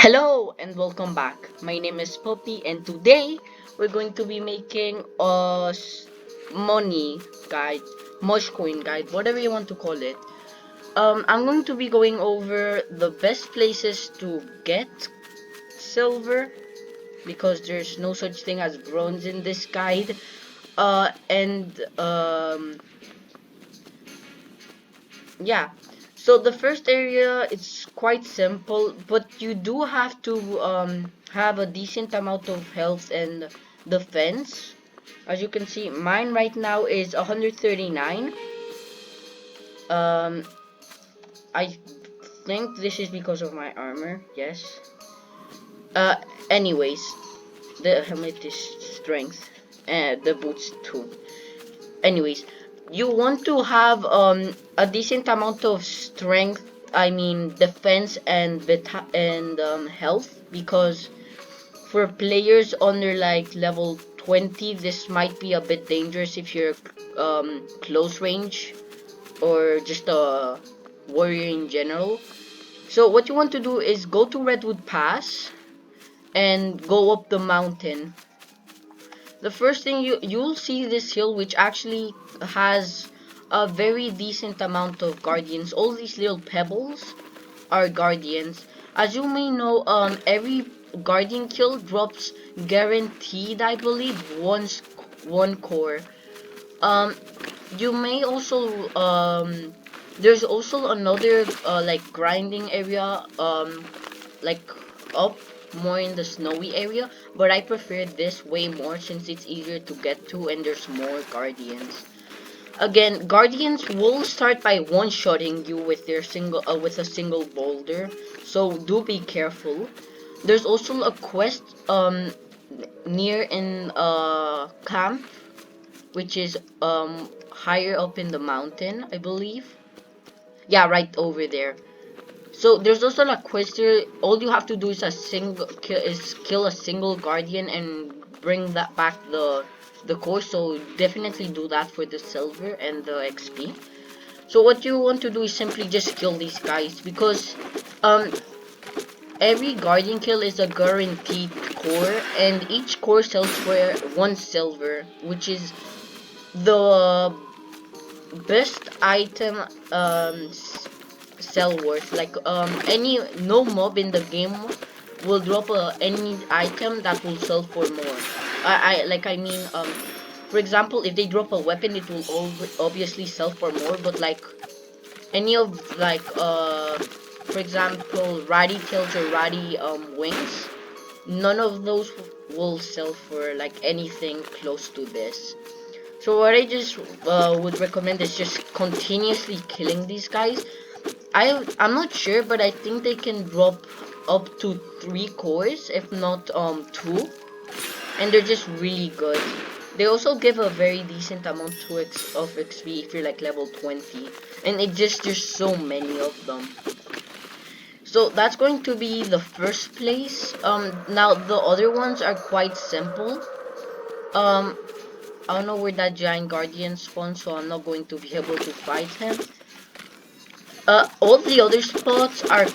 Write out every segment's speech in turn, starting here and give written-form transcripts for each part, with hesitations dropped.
Hello and welcome back. My name is Poppy and today we're going to be making a money guide, Mushcoin guide, whatever you want to call it. I'm going to be going over the best places to get silver because there's no such thing as bronze in this guide. And yeah, so the first area, it's quite simple, but you do have to have a decent amount of health and defense. As you can see, mine right now is 139. um I think this is because of my armor. Yes. uh Anyways, the helmet is strength and the boots too. Anyways, you want to have a decent amount of strength, I mean defense and health, because for players under like level 20 this might be a bit dangerous if you're close range or just a warrior in general. So what you want to do is go to Redwood Pass and go up the mountain. The first thing you'll see this hill, which actually has a very decent amount of guardians. All these little pebbles are guardians. As you may know, every guardian kill drops guaranteed, I believe, one core. um you may also there's also another like grinding area, like up more in the snowy area, but I prefer this way more since it's easier to get to and there's more guardians. Again, guardians will start by one-shotting you with their with a single boulder, so do be careful. There's also a quest near in camp, which is higher up in the mountain, I believe. Yeah, right over there. So there's also a quest here. All you have to do is kill a single guardian and bring that back the core. So definitely do that for the silver and the XP. So what you want to do is simply just kill these guys, because um every guardian kill is a guaranteed core, and each core sells for 1 silver, which is the best item sell worth. Like any no mob in the game will drop any item that will sell for more. I mean, for example, if they drop a weapon, it will obviously sell for more, but like any of like for example ratty tails or ratty wings, none of those will sell for like anything close to this. So what I just would recommend is just continuously killing these guys. I'm not sure, but I think they can drop up to 3 cores, if not 2, and they're just really good. They also give a very decent amount of XP if you're like level 20, and it just there's so many of them. So that's going to be the first place. Now the other ones are quite simple. Um, I don't know where that giant guardian spawns, so I'm not going to be able to fight him. All the other spots are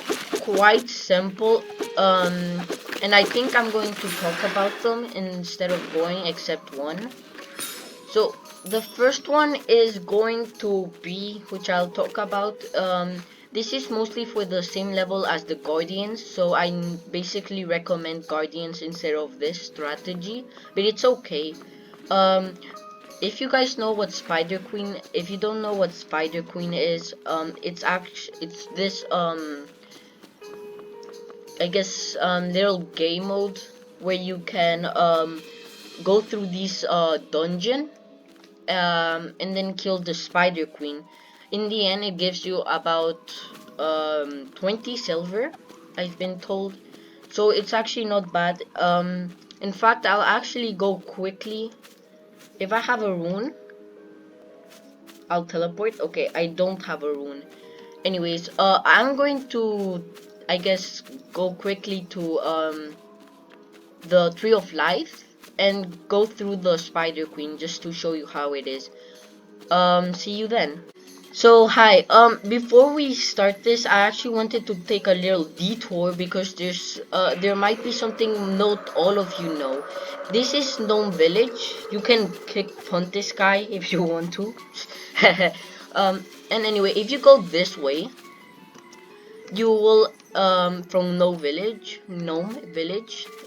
quite simple, and I think I'm going to talk about them instead of going except one. So the first one is going to be, which I'll talk about. This is mostly for the same level as the Guardians, so I basically recommend Guardians instead of this strategy, but it's okay. Um, if you guys know what Spider Queen, if you don't know what Spider Queen is, it's this I guess little game mode where you can go through this dungeon and then kill the Spider Queen. In the end, it gives you about 20 silver, I've been told. So it's actually not bad. In fact, I'll actually go quickly. If I have a rune, I'll teleport. Okay, I don't have a rune. Anyways, I'm going to, I guess, go quickly to the Tree of Life and go through the Spider Queen just to show you how it is. See you then. So hi, before we start this, I actually wanted to take a little detour because there might be something not all of you know. This is Gnome Village. You can punt this guy if you want to. And anyway, if you go this way, you will from Gnome Village.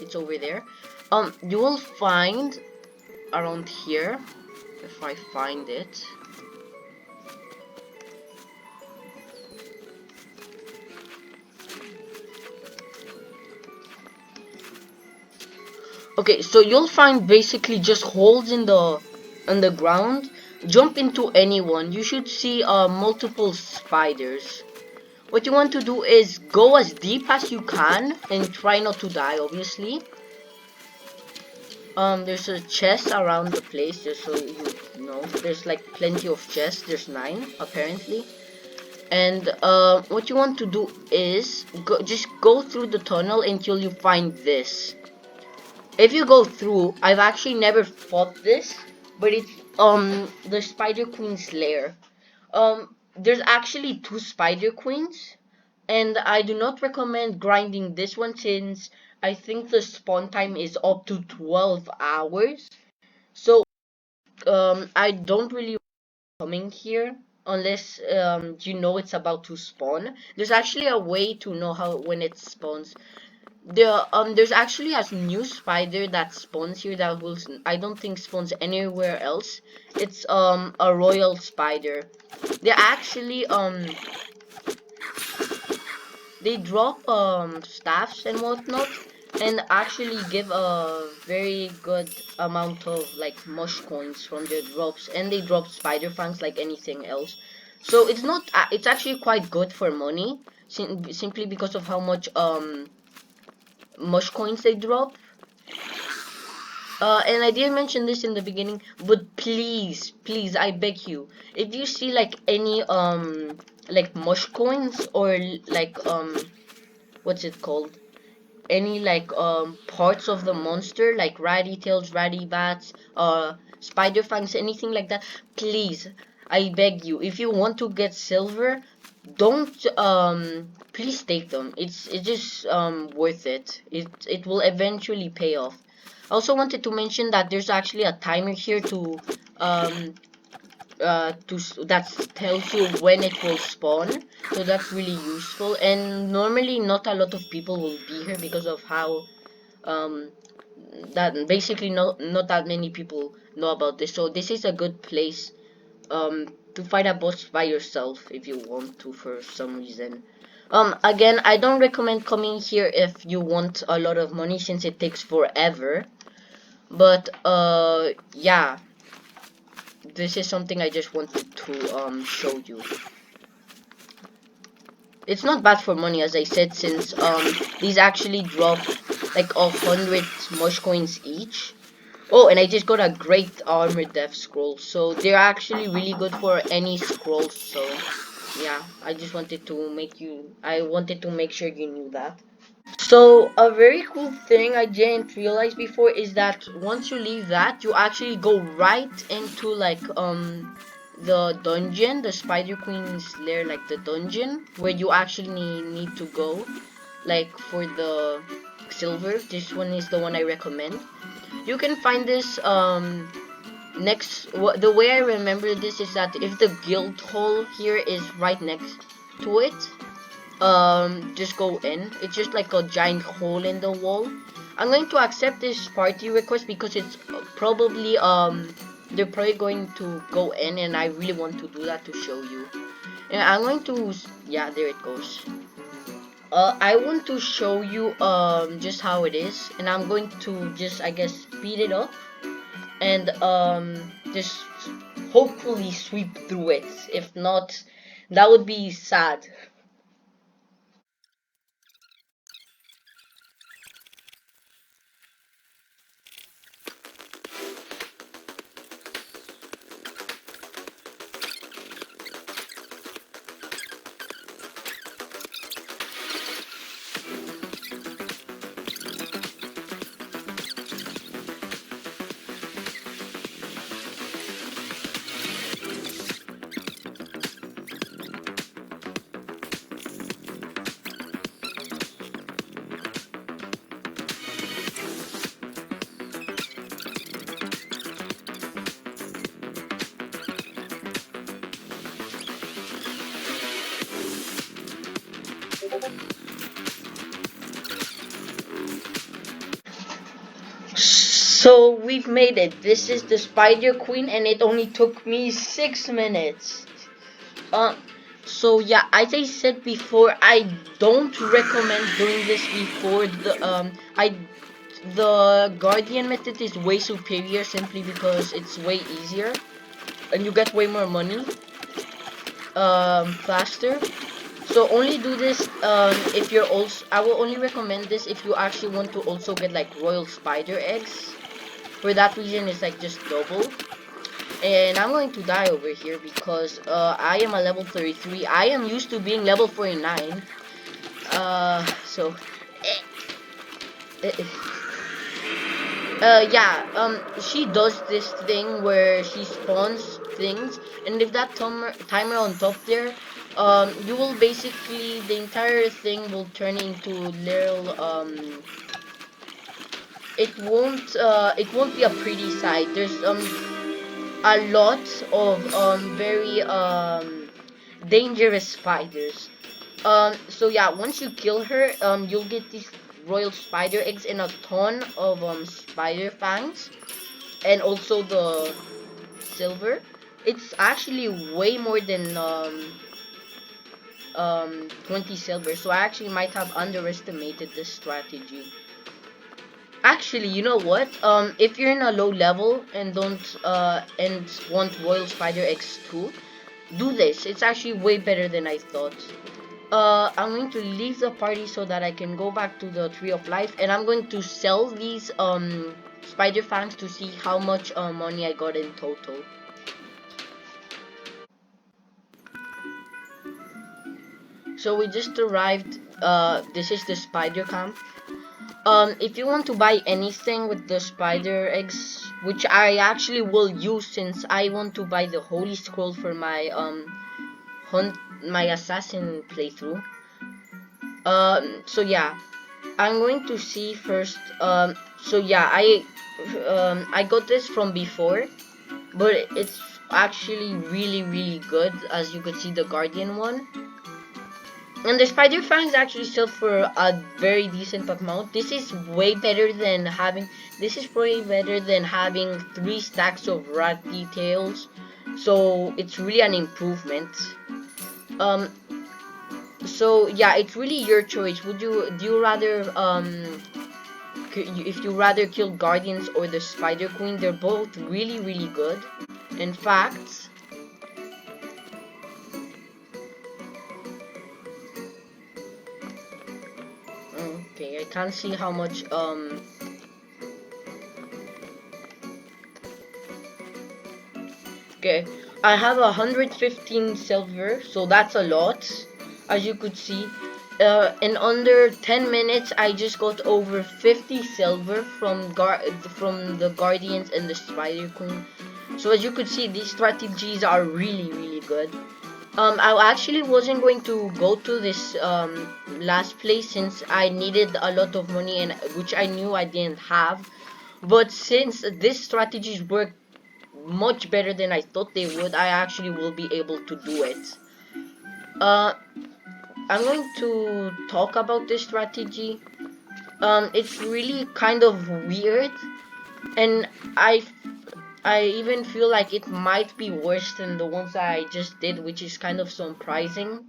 It's over there. You will find around here, if I find it. Okay, so you'll find basically just holes in the ground. Jump into any one. You should see multiple spiders. What you want to do is go as deep as you can and try not to die, obviously. There's a chest around the place, just so you know. There's like plenty of chests. There's 9 apparently. And what you want to do is just go through the tunnel until you find this. If you go through, I've actually never fought this, but it's the Spider Queen's lair. There's actually 2 Spider Queens, and I do not recommend grinding this one since I think the spawn time is up to 12 hours. So I don't really coming here unless you know it's about to spawn. There's actually a way to know how when it spawns. There's actually a new spider that spawns here that will I don't think spawns anywhere else. It's a royal spider. They actually they drop staffs and whatnot and actually give a very good amount of like mush coins from their drops, and they drop spider fangs like anything else. So it's not it's actually quite good for money simply because of how much mush coins they drop. And I didn't mention this in the beginning, but please, please, I beg you, if you see like any like mush coins or like what's it called? Any like parts of the monster like ratty tails, ratty bats, spider fangs, anything like that, please, I beg you, if you want to get silver, don't please take them. It's just worth it. It will eventually pay off. I also wanted to mention that there's actually a timer here um that tells you when it will spawn, so that's really useful, and normally not a lot of people will be here because of how um that basically not that many people know about this, so this is a good place to fight a boss by yourself if you want to for some reason. Again, I don't recommend coming here if you want a lot of money since it takes forever, but yeah, this is something I just wanted to show you. It's not bad for money, as I said, since these actually drop like 100 mush coins each. Oh, and I just got a great armor depth scroll, so they're actually really good for any scrolls. So yeah, I wanted to make sure you knew that. So a very cool thing I didn't realize before is that once you leave that, you actually go right into like the dungeon, the Spider Queen's lair, like the dungeon where you actually need to go, like for the silver. This one is the one I recommend. You can find this the way I remember this is that if the guild hall here is right next to it, just go in. It's just like a giant hole in the wall. I'm going to accept this party request because it's probably they're probably going to go in, and I really want to do that to show you. And I'm going to, yeah, there it goes. I want to show you just how it is, and I'm going to just, I guess, speed it up and just hopefully sweep through it. If not, that would be sad. So we've made it. This is the Spider Queen, and it only took me 6 minutes. Uh, so yeah, as I said before, I don't recommend doing this before the Guardian method is way superior simply because it's way easier and you get way more money faster. So only do this if you're also, I will only recommend this if you actually want to also get like royal spider eggs. For that reason it's like just double. And I'm going to die over here because I am a level 33. I am used to being level 49. So eh, eh, eh. Yeah, she does this thing where she spawns things, and if that timer on top there, you will basically, the entire thing will turn into little, it won't be a pretty sight. There's, a lot of, very, dangerous spiders. So yeah, once you kill her, you'll get these royal spider eggs and a ton of, spider fangs. And also the silver, it's actually way more than 20 silver, so I actually might have underestimated this strategy. Actually, you know what, if you're in a low level and don't and want royal spider eggs too, do this. It's actually way better than I thought. I'm going to leave the party so that I can go back to the tree of life, and I'm going to sell these spider fangs to see how much money I got in total. So we just arrived. This is the spider camp. If you want to buy anything with the spider eggs, which I actually will use since I want to buy the holy scroll for my hunt, my assassin playthrough. So yeah, I'm going to see first. So yeah, I got this from before, but it's actually really good. As you could see, the guardian one. And the spider fangs actually sell for a very decent amount. This is way better than having. This is way better than having 3 stacks of rat details. So it's really an improvement. Um. So yeah, it's really your choice. Do you rather if you rather kill guardians or the spider queen? They're both really good. In fact. Okay, I can't see how much okay, I have 115 silver, so that's a lot, as you could see. In under 10 minutes, I just got over 50 silver from the guardians and the spider queen. So as you could see, these strategies are really good. I actually wasn't going to go to this last place since I needed a lot of money, and which I knew I didn't have. But since these strategies work much better than I thought they would, I actually will be able to do it. Uh, I'm going to talk about this strategy. It's really kind of weird, and I even feel like it might be worse than the ones I just did, which is kind of surprising.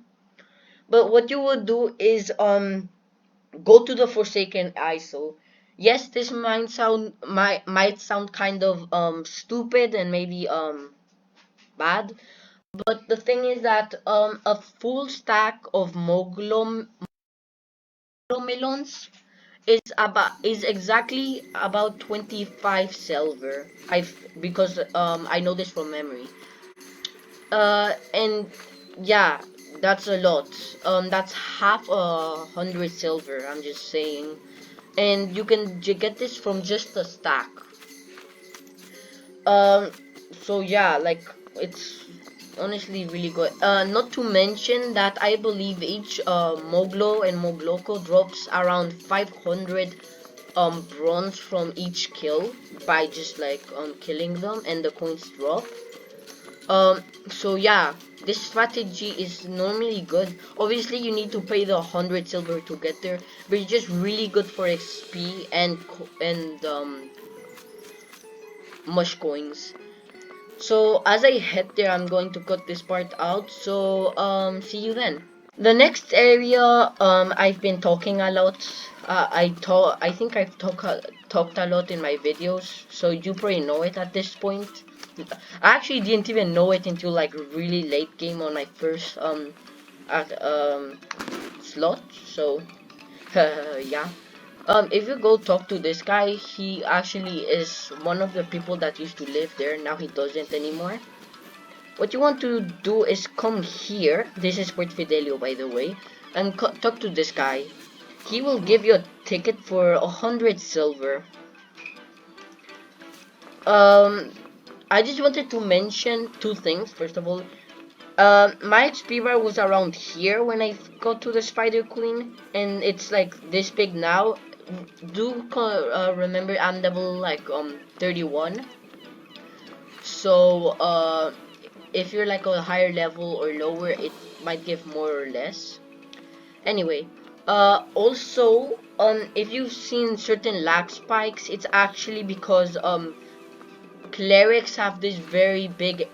But what you would do is go to the Forsaken ISO. Yes, this might sound kind of stupid and maybe bad, but the thing is that a full stack of Moglomelons is exactly about 25 silver. Because I know this from memory. And yeah, that's a lot. That's half 100 silver. I'm just saying, and you can get this from just a stack. Um, so yeah, like it's honestly really good. Not to mention that I believe each Moglo and Mogloko drops around 500 bronze from each kill by just like killing them, and the coins drop. So yeah, this strategy is normally good. Obviously, you need to pay the 100 silver to get there, but it's just really good for XP and Mushcoins. So as I head there, I'm going to cut this part out. So see you then. The next area, I've been talking a lot. I think I've talked a lot in my videos, so you probably know it at this point. I actually didn't even know it until like really late game on my first at, slot. So yeah. If you go talk to this guy, he actually is one of the people that used to live there. Now he doesn't anymore. What you want to do is come here. This is Port Fidelio, by the way, and talk to this guy. He will give you a ticket for 100 silver. Um, I just wanted to mention two things. First of all, my XP bar was around here when I got to the Spider Queen, and it's like this big now. Do remember I'm level like 31. So if you're like a higher level or lower, it might give more or less. Anyway, also if you've seen certain lag spikes, it's actually because clerics have this very big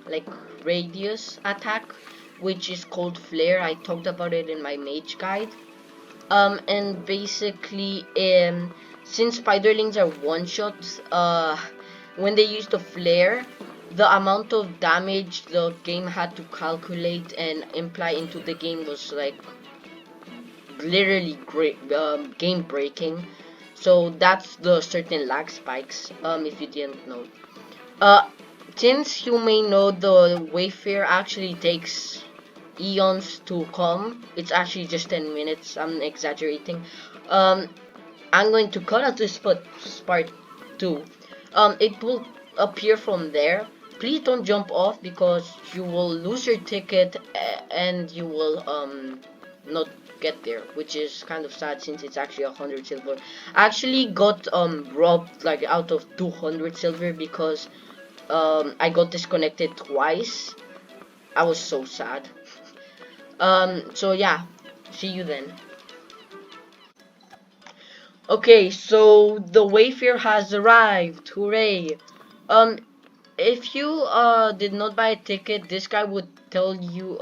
like radius attack, which is called flare. I talked about it in my mage guide. And basically since spiderlings are one shots, when they use the flare, the amount of damage the game had to calculate and imply into the game was like literally great, game breaking. So that's the certain lag spikes, if you didn't know. uh since you may know, the Wayfair actually takes eons to come. It's actually just 10 minutes. I'm exaggerating. um I'm going to cut out this part too. It will appear from there. Please don't jump off because you will lose your ticket and you will not get there, which is kind of sad since it's actually 100 silver. I actually got robbed like out of 200 silver because I got disconnected twice. I was so sad. So yeah, see you then. Okay, so the Wayfair has arrived. Hooray! Um, if you did not buy a ticket, this guy would tell you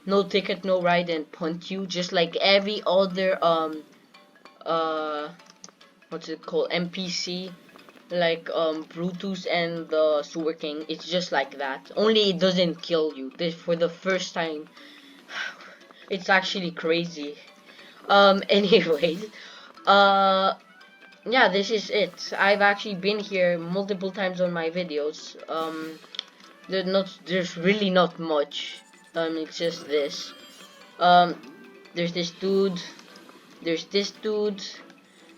no ticket, no ride, and punt you, just like every other uh what's it called, NPC, like Brutus and the Sewer King. It's just like that. Only it doesn't kill you. This for the first time. It's actually crazy. Anyways, uh yeah, this is it. I've actually been here multiple times on my videos. There's really not much. It's just this. Um, there's this dude. There's this dude.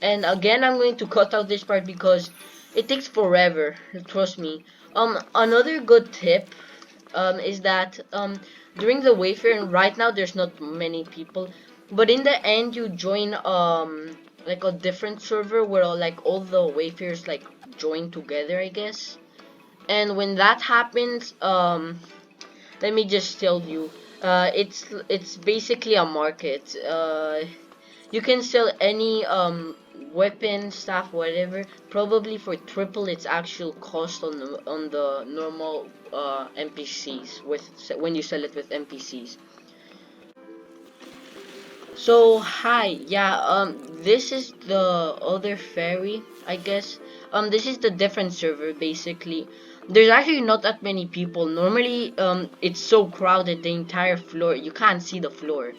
And again, I'm going to cut out this part because it takes forever. Trust me. Another good tip, is that during the Wayfair, and right now there's not many people, but in the end you join like a different server where like all the Wayfairs like join together, I guess. And when that happens, let me just tell you, it's basically a market. You can sell any weapon, stuff, whatever, probably for triple its actual cost on the normal NPCs with when you sell it with NPCs. So hi, yeah, this is the other ferry, I guess. This is the different server basically. There's actually not that many people. Normally, it's so crowded the entire floor. You can't see the floor.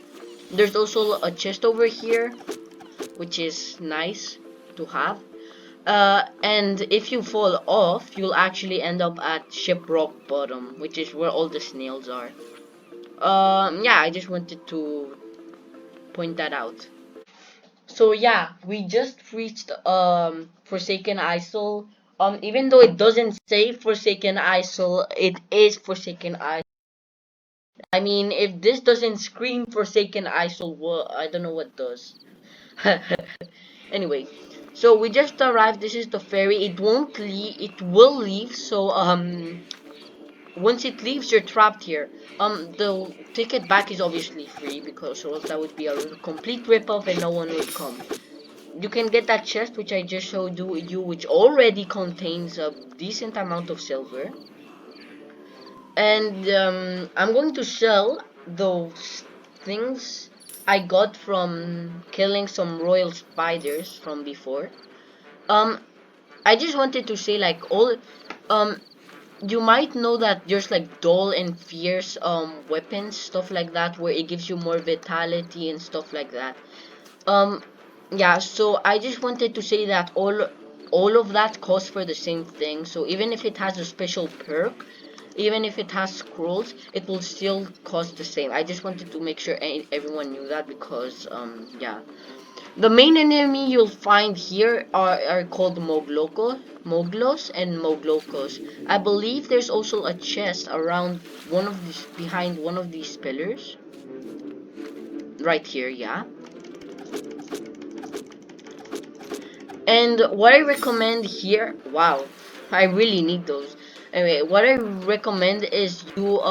There's also a chest over here, which is nice to have. And if you fall off, you'll actually end up at Shipwreck Bottom, which is where all the snails are. Yeah, I just wanted to point that out. So yeah, we just reached Forsaken Isle. Even though it doesn't say Forsaken Isle, it is Forsaken Isle. I mean, if this doesn't scream Forsaken Isle, well, I don't know what does. Anyway, so we just arrived. This is the ferry. It won't leave. It will leave. So once it leaves, you're trapped here. The ticket back is obviously free because or else that would be a complete rip-off and no one would come. you can get that chest which I just showed you, which already contains a decent amount of silver. And I'm going to sell those things I got from killing some royal spiders from before. Um, I just wanted to say, like, um, you might know that there's like dull and fierce weapons, stuff like that, where it gives you more vitality and stuff like that. Um, yeah, so I just wanted to say that all of that costs for the same thing. So even if it has a special perk, even if it has scrolls, it will still cost the same. I just wanted to make sure everyone knew that, because yeah. The main enemy you'll find here are called Moglos and Moglocos. I believe there's also a chest around one of these, behind one of these pillars. Right here, yeah. And what I recommend here, wow, I really need those. Anyway, what I recommend is you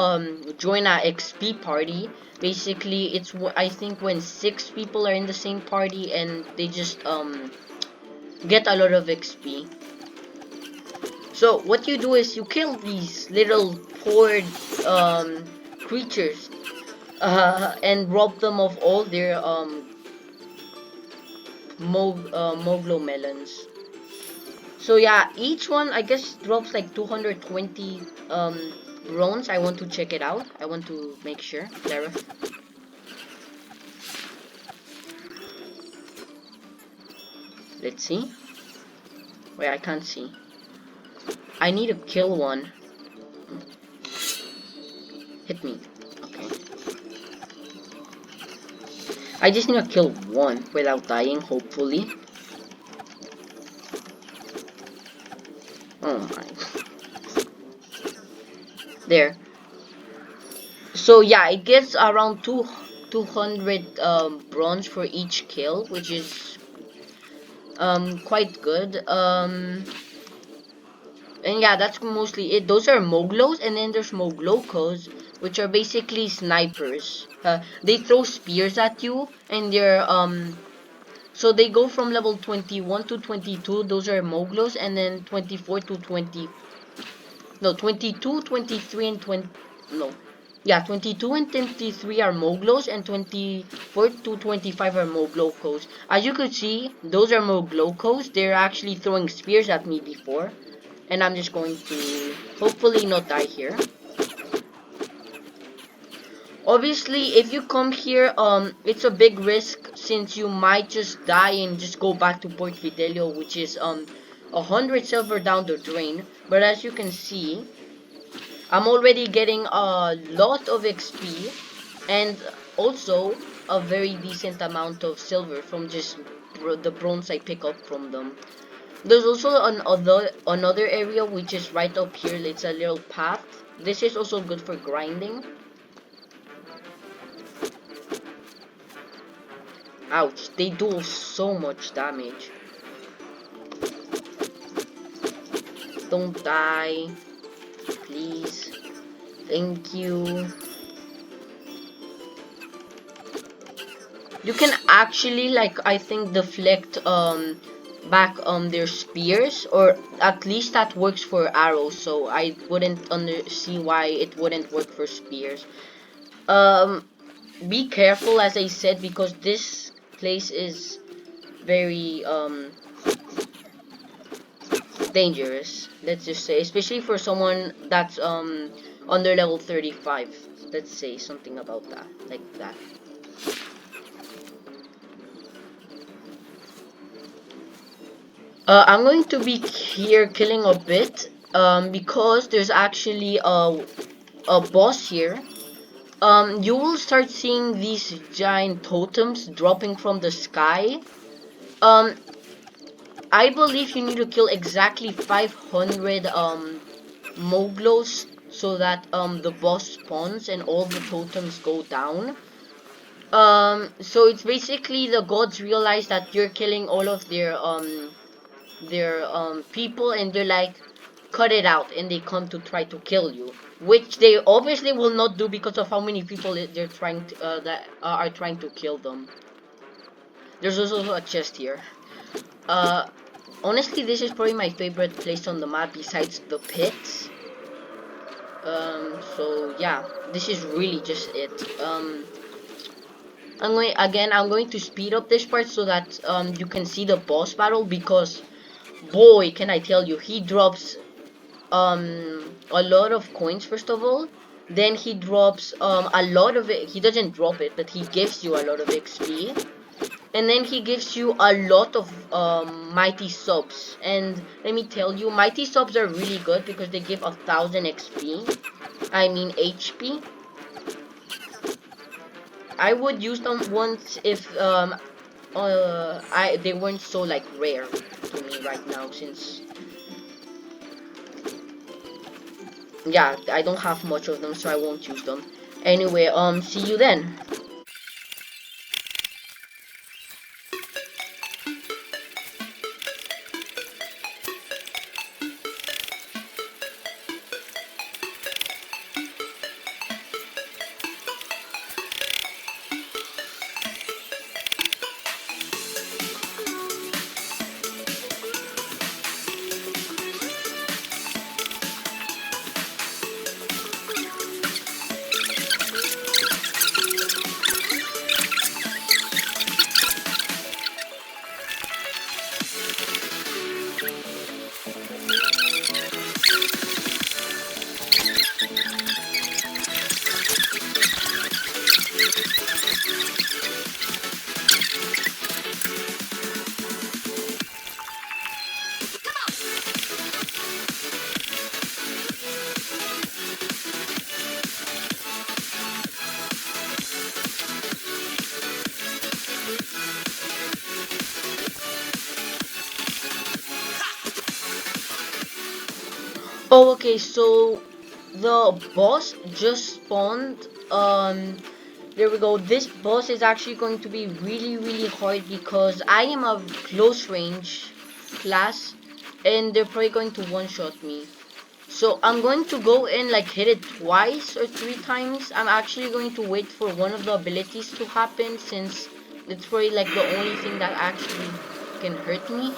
join a XP party. Basically, it's I think when 6 people are in the same party and they just get a lot of XP. So what you do is you kill these little poor creatures and rob them of all their moglo melons. So yeah, each one I guess drops like 220 bronze. I want to check it out. I want to make sure. Let's see. Wait, I can't see. I need to kill one. Hit me. Okay. I just need to kill one without dying, hopefully. Oh my. There. So yeah, it gets around 200 bronze for each kill, which is quite good. And yeah, that's mostly it. Those are Moglos, and then there's Moglocos, which are basically snipers. They throw spears at you, and they're so they go from level 21 to 22. Those are Moglos, and then 24 to 20. No, 22, 23, and 20. No, yeah, 22 and 23 are Moglos, and 24 to 25 are Moglocos. As you could see, those are Moglocos. They're actually throwing spears at me before. And I'm just going to hopefully not die here. Obviously, if you come here, it's a big risk since you might just die and just go back to Port Fidelio, which is 100 silver down the drain. But as you can see, I'm already getting a lot of XP and also a very decent amount of silver from just the bronze I pick up from them. There's also another area which is right up here. It's a little path. This is also good for grinding. Ouch, they do so much damage. Don't die, please. Thank you. You can actually, like, I think deflect back their spears, or at least that works for arrows, so I wouldn't see why it wouldn't work for spears. Be careful, as I said, because this place is very dangerous, let's just say, especially for someone that's under level 35. Let's say something about that, like that. I'm going to be here killing a bit because there's actually a boss here. You will start seeing these giant totems dropping from the sky. Um, I believe you need to kill exactly 500 Moglos so that the boss spawns and all the totems go down. So it's basically the gods realize that you're killing all of their people, and they're like, cut it out, and they come to try to kill you, which they obviously will not do because of how many people they're trying to are trying to kill them. There's also a chest here. Uh, Honestly, this is probably my favorite place on the map besides the pits. So yeah, this is really just it. I'm going to speed up this part so that you can see the boss battle, because boy, can I tell you, he drops a lot of coins first of all. Then he drops a lot of it. He doesn't drop it, but he gives you a lot of XP. And then he gives you a lot of mighty subs. And let me tell you, mighty subs are really good because they give 1,000 XP. I mean HP. I would use them once if they weren't so like rare to me right now, since yeah, I don't have much of them, so I won't use them. Anyway, see you then. Oh, okay, so the boss just spawned. There we go. This boss is actually going to be really, really hard because I am a close range class, and they're probably going to one-shot me. So I'm going to go and like hit it twice or 3 times. I'm actually going to wait for one of the abilities to happen, since it's probably like the only thing that actually can hurt me.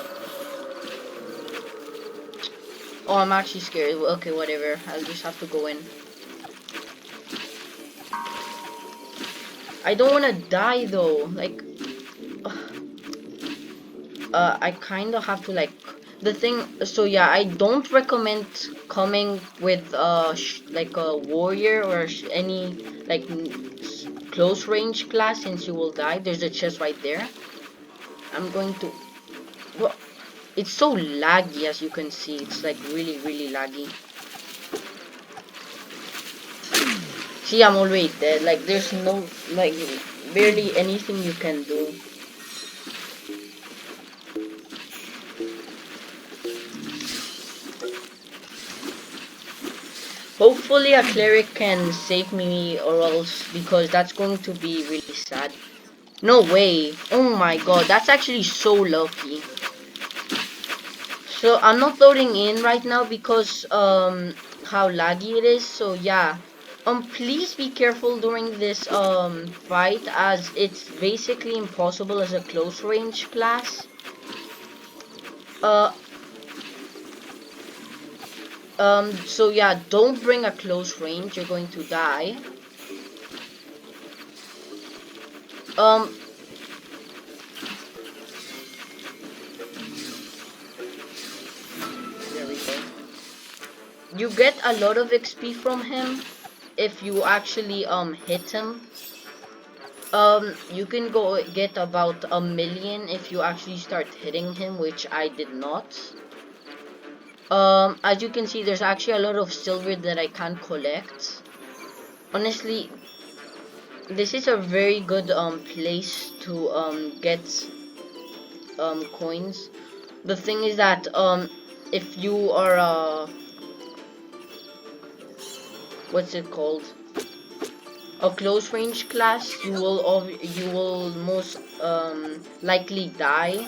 Oh, I'm actually scared. Okay, whatever. I'll just have to go in. I don't want to die though. Like, I kind of have to like. The thing. So yeah, I don't recommend coming with like a warrior or any like close range class, since you will die. There's a chest right there. I'm going to. Well, it's so laggy, as you can see. It's like really, really laggy. See, I'm already dead. Like, there's no, like, barely anything you can do. Hopefully a cleric can save me, or else, because that's going to be really sad. No way. Oh my god, that's actually so lucky. So I'm not loading in right now because how laggy it is. So yeah. Please be careful during this fight, as it's basically impossible as a close range class. Uh so yeah, don't bring a close range, you're going to die. Um there we go. You get a lot of XP from him if you actually hit him. You can go get about 1,000,000 if you actually start hitting him, which I did not. As you can see, there's actually a lot of silver that I can't collect. Honestly, this is a very good place to get coins. The thing is that if you are what's it called, a close range class, you will most likely die.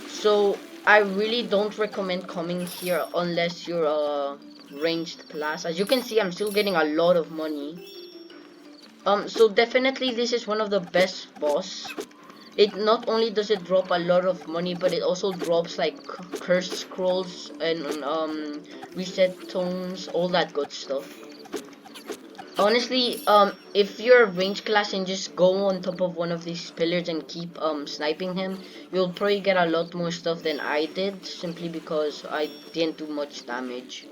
So I really don't recommend coming here unless you're a ranged class. As you can see, I'm still getting a lot of money. So definitely this is one of the best boss. it not only does it drop a lot of money, but it also drops like curse scrolls and reset tones, all that good stuff. Honestly, if you're a range class and just go on top of one of these pillars and keep sniping him, you'll probably get a lot more stuff than I did, simply because I didn't do much damage.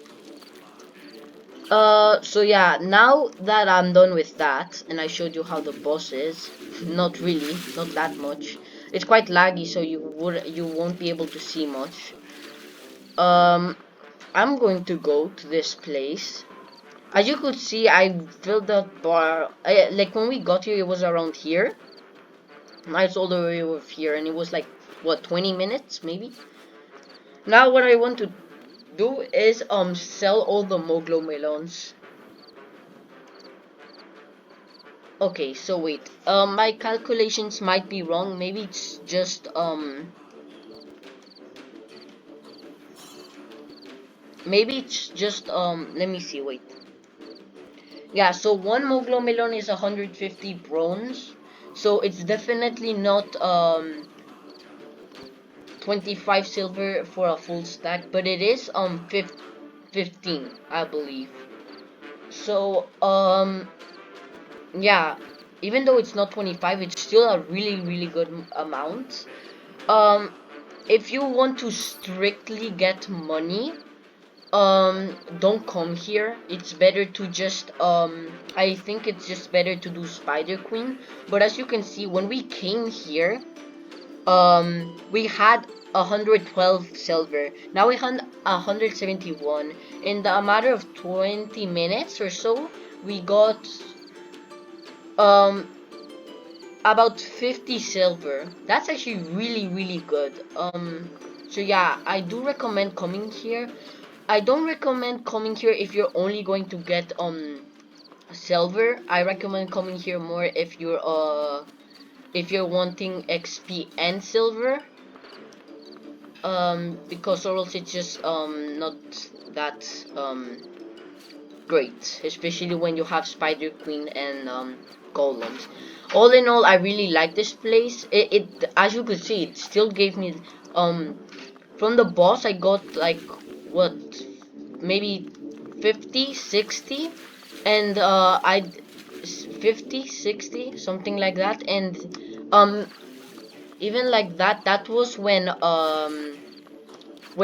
So yeah, now that I'm done with that, and I showed you how the boss is, not really, not that much. It's quite laggy, so you won't be able to see much. Um, I'm going to go to this place. As you could see, I filled that bar. Like when we got here, it was around here. Now it's all the way over here, and it was like what, 20 minutes maybe. Now what I want to do is sell all the Moglo melons. Okay, so wait. My calculations might be wrong. Maybe it's just let me see. Wait. Yeah, so one Moglo melon is 150 bronze. So it's definitely not 25 silver for a full stack, but it is 15, I believe. So yeah, even though it's not 25, it's still a really good amount. Um if you want to strictly get money, don't come here. It's better to just I think it's just better to do Spider Queen. But as you can see, when we came here, we had 112 silver. Now we had 171. In the matter of 20 minutes or so, we got um about 50 silver. That's actually really good. So yeah, I do recommend coming here. I don't recommend coming here if you're only going to get silver. I recommend coming here more if you're wanting XP and silver. Because or else it's just not that great, especially when you have Spider Queen and golems. All in all, I really like this place. It as you could see, it still gave me from the boss I got like what, maybe 50, 60, and I 50, 60, something like that. And um even like that was when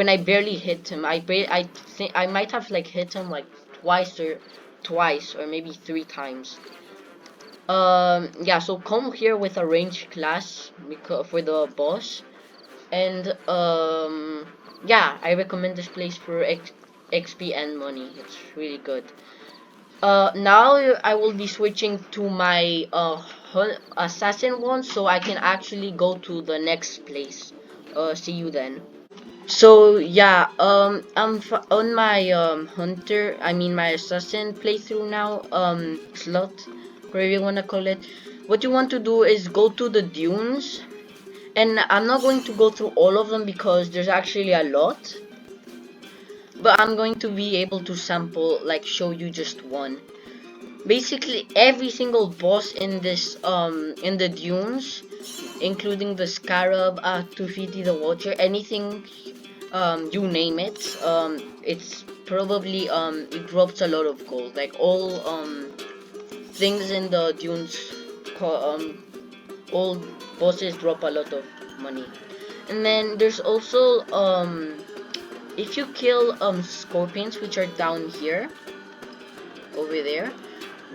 I barely hit him. I think I might have like hit him like twice or maybe 3 times. Yeah, so come here with a range class because for the boss. And yeah, I recommend this place for XP and money. It's really good. Now I will be switching to my assassin one, so I can actually go to the next place. See you then. So yeah, I'm on my hunter, I mean my assassin playthrough now, slot, whatever you wanna call it. What you want to do is go to the dunes, and I'm not going to go through all of them because there's actually a lot, but I'm going to be able to sample, like show you just one. Basically every single boss in this in the dunes, including the scarab, Tufiti the Watcher, anything you name it, it's probably it drops a lot of gold. Like all things in the dunes, all bosses drop a lot of money. And then there's also if you kill scorpions, which are down here, over there,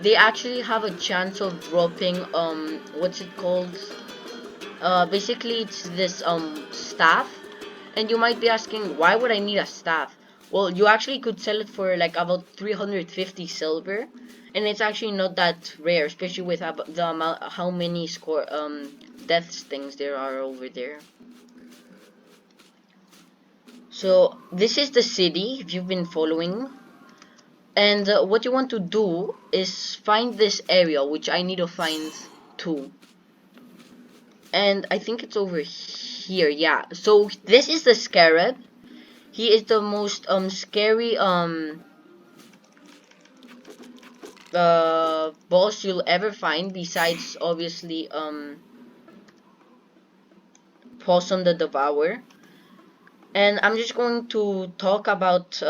they actually have a chance of dropping what's it called, basically it's this staff. And you might be asking, why would I need a staff? Well, you actually could sell it for like about 350 silver, and it's actually not that rare, especially with the amount, how many death stings there are over there. So this is the city, if you've been following. And what you want to do is find this area, which I need to find too. And I think it's over here, yeah. So this is the scarab. He is the most scary boss you'll ever find, besides obviously Possum the Devourer, and I'm just going to talk about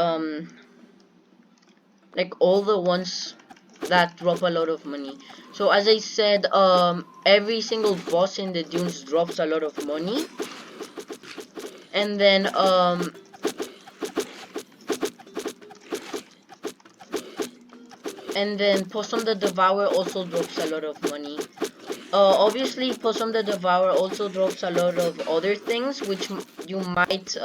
like all the ones that drop a lot of money. So as I said, every single boss in the dunes drops a lot of money, and then Possum the Devourer also drops a lot of money. Obviously, Possum the Devourer also drops a lot of other things, which you might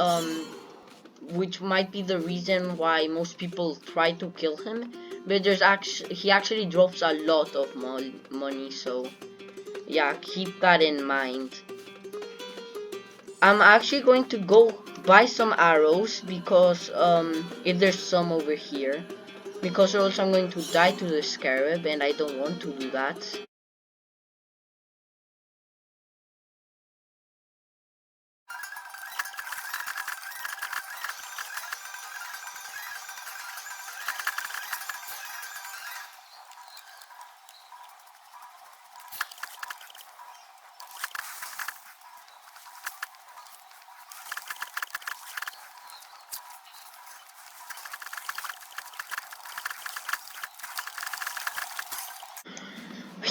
which might be the reason why most people try to kill him. But he actually drops a lot of money, so yeah, keep that in mind. I'm actually going to go buy some arrows because if there's some over here, because or else I'm going to die to the scarab, and I don't want to do that.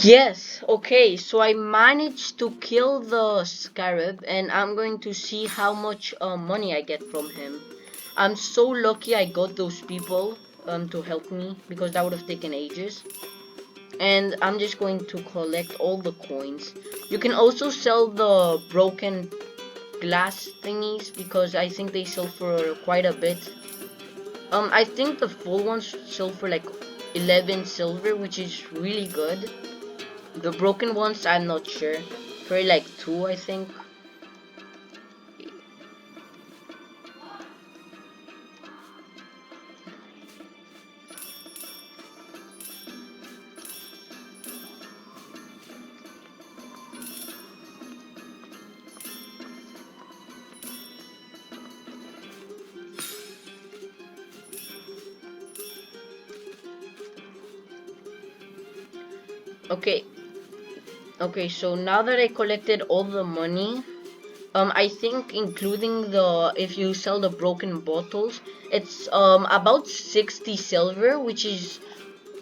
Yes, okay, so I managed to kill the scarab, and I'm going to see how much money I get from him. I'm so lucky I got those people to help me, because that would have taken ages. And I'm just going to collect all the coins. You can also sell the broken glass thingies, because I think they sell for quite a bit. I think the full ones sell for like 11 silver, which is really good. The broken ones, I'm not sure. Probably like 2, I think. Okay, okay, so now that I collected all the money, I think including if you sell the broken bottles, it's about 60 silver, which is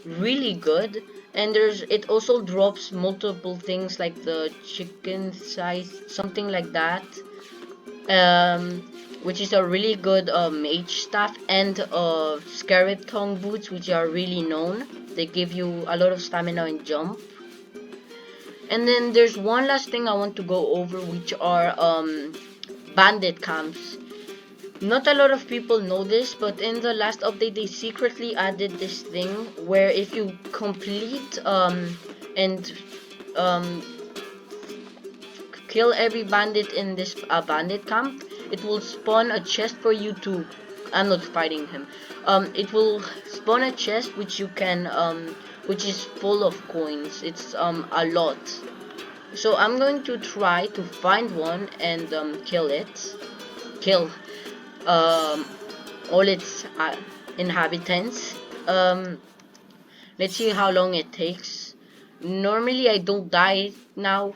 really good. And it also drops multiple things like the chicken size, something like that. Um, which is a really good mage staff, and scarab tongue boots, which are really known. They give you a lot of stamina and jump. And then there's one last thing I want to go over, which are bandit camps. Not a lot of people know this, but in the last update they secretly added this thing where if you complete and um kill every bandit in this bandit camp, it will spawn a chest for you to. I'm not fighting him. It will spawn a chest which you can which is full of coins. It's a lot. So I'm going to try to find one and kill it. Kill um all its inhabitants. Let's see how long it takes. Normally I don't die now.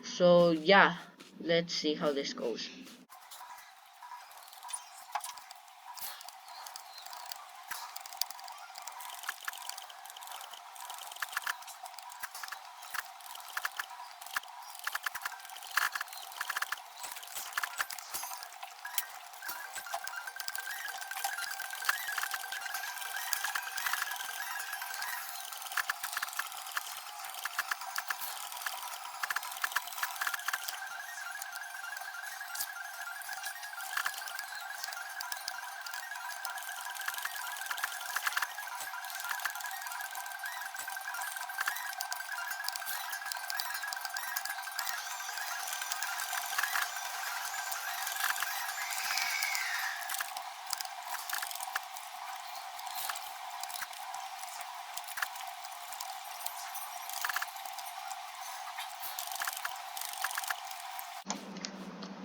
So yeah, let's see how this goes.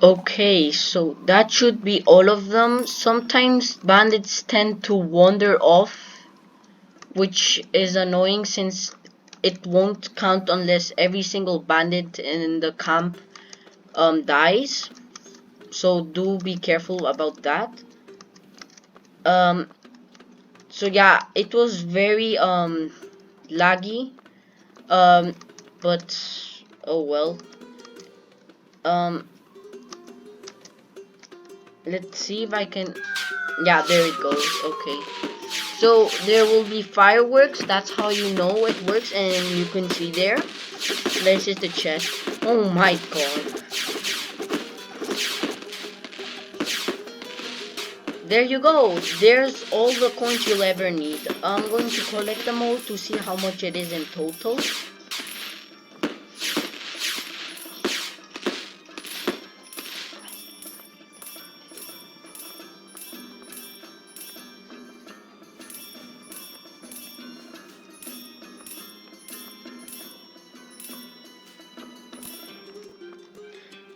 Okay, so that should be all of them. Sometimes bandits tend to wander off, which is annoying since it won't count unless every single bandit in the camp dies, so do be careful about that. Um, so yeah, it was very laggy, um, but oh well. Um, let's see if I can. Yeah, there it goes. Okay. So there will be fireworks. That's how you know it works, and you can see there. This is the chest. Oh my god. There you go. There's all the coins you'll ever need. I'm going to collect them all to see how much it is in total.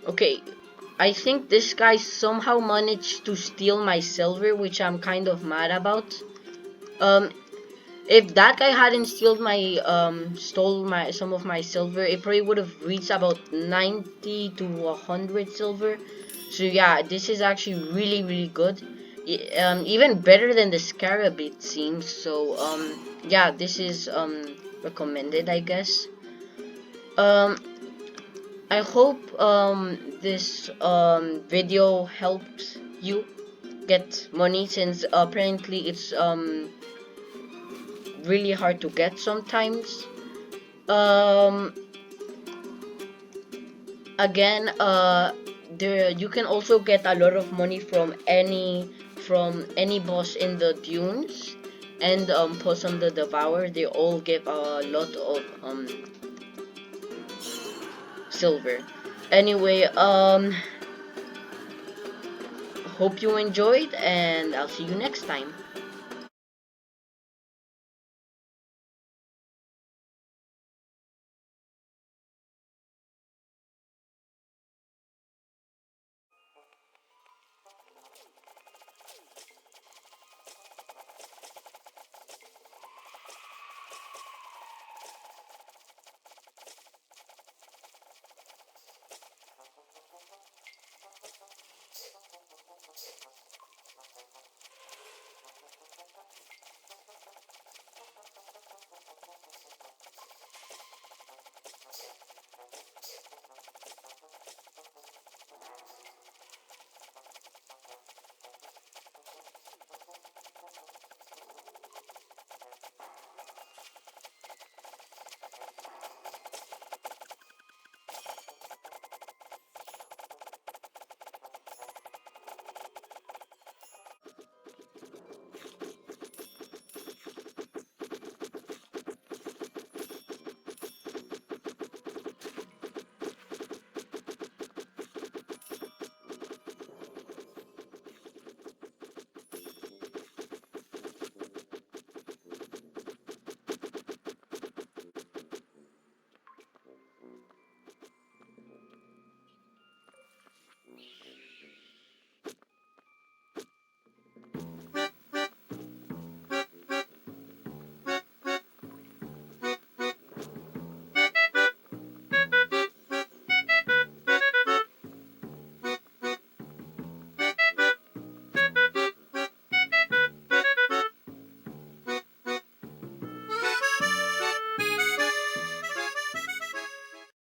Okay, I think this guy somehow managed to steal my silver, which I'm kind of mad about. Um, if that guy hadn't stole my some of my silver, it probably would have reached about 90 to 100 silver. So yeah, this is actually really good. Even better than the scarab it seems. So yeah, this is recommended, I guess. Um, I hope this video helps you get money, since apparently it's really hard to get sometimes. Um, again, there you can also get a lot of money from any boss in the dunes, and Possum the Devourer. They all give a lot of silver. Anyway, hope you enjoyed, and I'll see you next time.